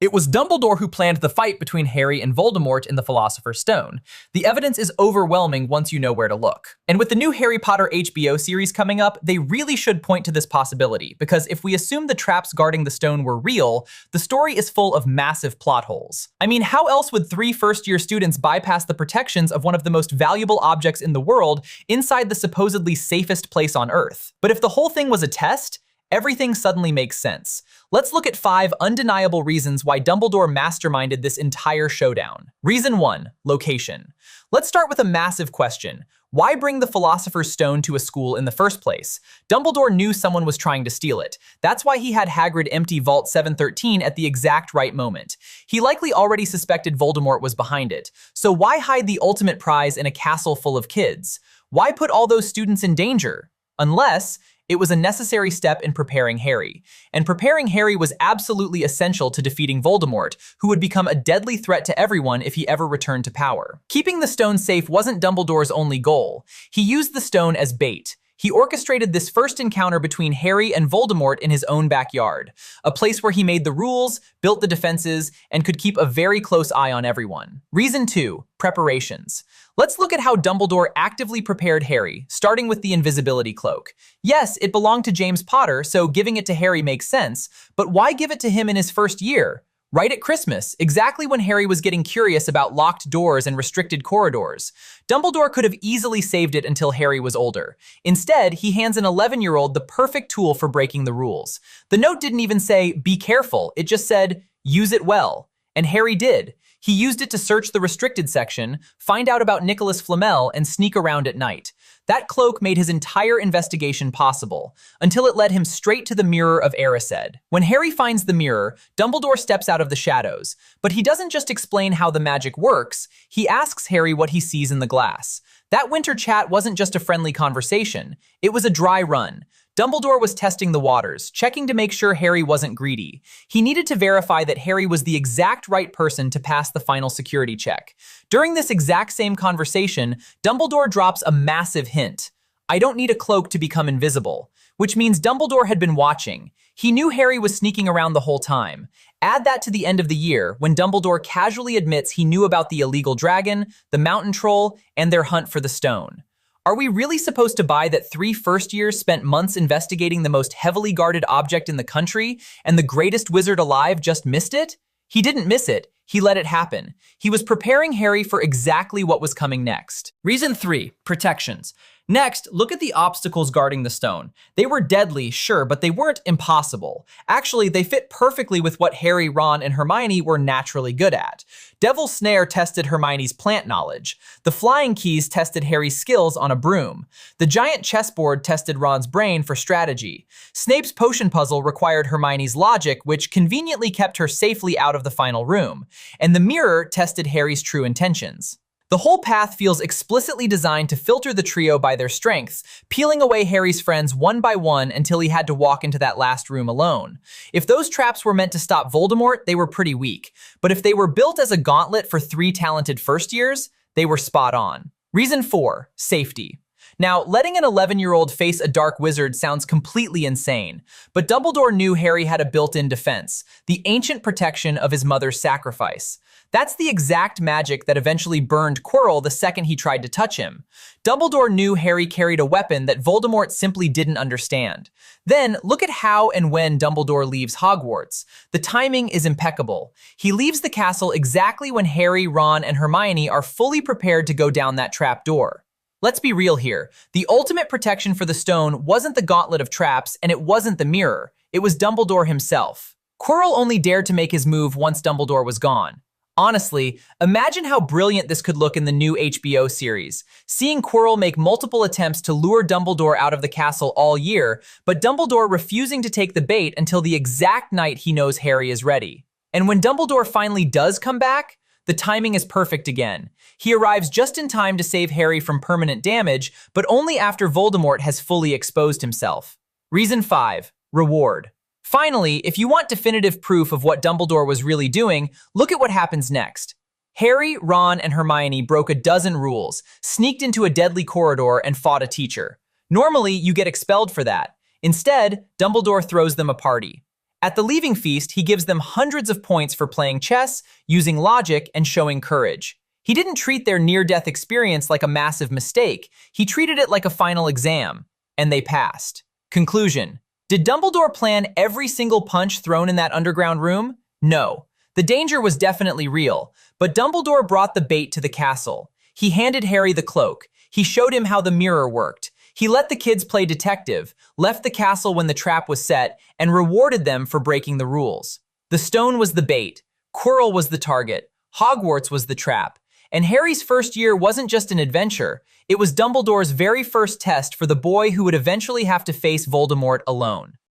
It was Dumbledore who planned the fight between Harry and Voldemort in the Philosopher's Stone. The evidence is overwhelming once you know where to look. And with the new Harry Potter HBO series coming up, they really should point to this possibility, because if we assume the traps guarding the stone were real, the story is full of massive plot holes. I mean, how else would 3 first-year students bypass the protections of one of the most valuable objects in the world inside the supposedly safest place on Earth? But if the whole thing was a test, everything suddenly makes sense. Let's look at 5 undeniable reasons why Dumbledore masterminded this entire showdown. Reason 1, location. Let's start with a massive question. Why bring the Philosopher's Stone to a school in the first place? Dumbledore knew someone was trying to steal it. That's why he had Hagrid empty Vault 713 at the exact right moment. He likely already suspected Voldemort was behind it. So why hide the ultimate prize in a castle full of kids? Why put all those students in danger? Unless it was a necessary step in preparing Harry. And preparing Harry was absolutely essential to defeating Voldemort, who would become a deadly threat to everyone if he ever returned to power. Keeping the stone safe wasn't Dumbledore's only goal. He used the stone as bait. He orchestrated this first encounter between Harry and Voldemort in his own backyard, a place where he made the rules, built the defenses, and could keep a very close eye on everyone. Reason 2, preparations. Let's look at how Dumbledore actively prepared Harry, starting with the invisibility cloak. Yes, it belonged to James Potter, so giving it to Harry makes sense, but why give it to him in his first year? Right at Christmas, exactly when Harry was getting curious about locked doors and restricted corridors. Dumbledore could have easily saved it until Harry was older. Instead, he hands an 11-year-old the perfect tool for breaking the rules. The note didn't even say, "Be careful," it just said, "Use it well." And Harry did. He used it to search the restricted section, find out about Nicholas Flamel, and sneak around at night. That cloak made his entire investigation possible, until it led him straight to the Mirror of Erised. When Harry finds the mirror, Dumbledore steps out of the shadows. But he doesn't just explain how the magic works, he asks Harry what he sees in the glass. That winter chat wasn't just a friendly conversation, it was a dry run. Dumbledore was testing the waters, checking to make sure Harry wasn't greedy. He needed to verify that Harry was the exact right person to pass the final security check. During this exact same conversation, Dumbledore drops a massive hint. "I don't need a cloak to become invisible," which means Dumbledore had been watching. He knew Harry was sneaking around the whole time. Add that to the end of the year, when Dumbledore casually admits he knew about the illegal dragon, the mountain troll, and their hunt for the stone. Are we really supposed to buy that 3 first years spent months investigating the most heavily guarded object in the country, and the greatest wizard alive just missed it? He didn't miss it, he let it happen. He was preparing Harry for exactly what was coming next. Reason 3, protections. Next, look at the obstacles guarding the stone. They were deadly, sure, but they weren't impossible. Actually, they fit perfectly with what Harry, Ron, and Hermione were naturally good at. Devil's Snare tested Hermione's plant knowledge. The flying keys tested Harry's skills on a broom. The giant chessboard tested Ron's brain for strategy. Snape's potion puzzle required Hermione's logic, which conveniently kept her safely out of the final room. And the mirror tested Harry's true intentions. The whole path feels explicitly designed to filter the trio by their strengths, peeling away Harry's friends one by one until he had to walk into that last room alone. If those traps were meant to stop Voldemort, they were pretty weak. But if they were built as a gauntlet for 3 talented first years, they were spot on. Reason 4, safety. Now, letting an 11-year-old face a dark wizard sounds completely insane, but Dumbledore knew Harry had a built-in defense, the ancient protection of his mother's sacrifice. That's the exact magic that eventually burned Quirrell the second he tried to touch him. Dumbledore knew Harry carried a weapon that Voldemort simply didn't understand. Then, look at how and when Dumbledore leaves Hogwarts. The timing is impeccable. He leaves the castle exactly when Harry, Ron, and Hermione are fully prepared to go down that trap door. Let's be real here. The ultimate protection for the stone wasn't the gauntlet of traps, and it wasn't the mirror. It was Dumbledore himself. Quirrell only dared to make his move once Dumbledore was gone. Honestly, imagine how brilliant this could look in the new HBO series. Seeing Quirrell make multiple attempts to lure Dumbledore out of the castle all year, but Dumbledore refusing to take the bait until the exact night he knows Harry is ready. And when Dumbledore finally does come back, the timing is perfect again. He arrives just in time to save Harry from permanent damage, but only after Voldemort has fully exposed himself. Reason 5, reward. Finally, if you want definitive proof of what Dumbledore was really doing, look at what happens next. Harry, Ron, and Hermione broke a dozen rules, sneaked into a deadly corridor, and fought a teacher. Normally, you get expelled for that. Instead, Dumbledore throws them a party. At the leaving feast, he gives them hundreds of points for playing chess, using logic, and showing courage. He didn't treat their near-death experience like a massive mistake. He treated it like a final exam, and they passed. Conclusion: did Dumbledore plan every single punch thrown in that underground room? No. The danger was definitely real, but Dumbledore brought the bait to the castle. He handed Harry the cloak. He showed him how the mirror worked. He let the kids play detective, left the castle when the trap was set, and rewarded them for breaking the rules. The stone was the bait, Quirrell was the target, Hogwarts was the trap, and Harry's first year wasn't just an adventure, it was Dumbledore's very first test for the boy who would eventually have to face Voldemort alone.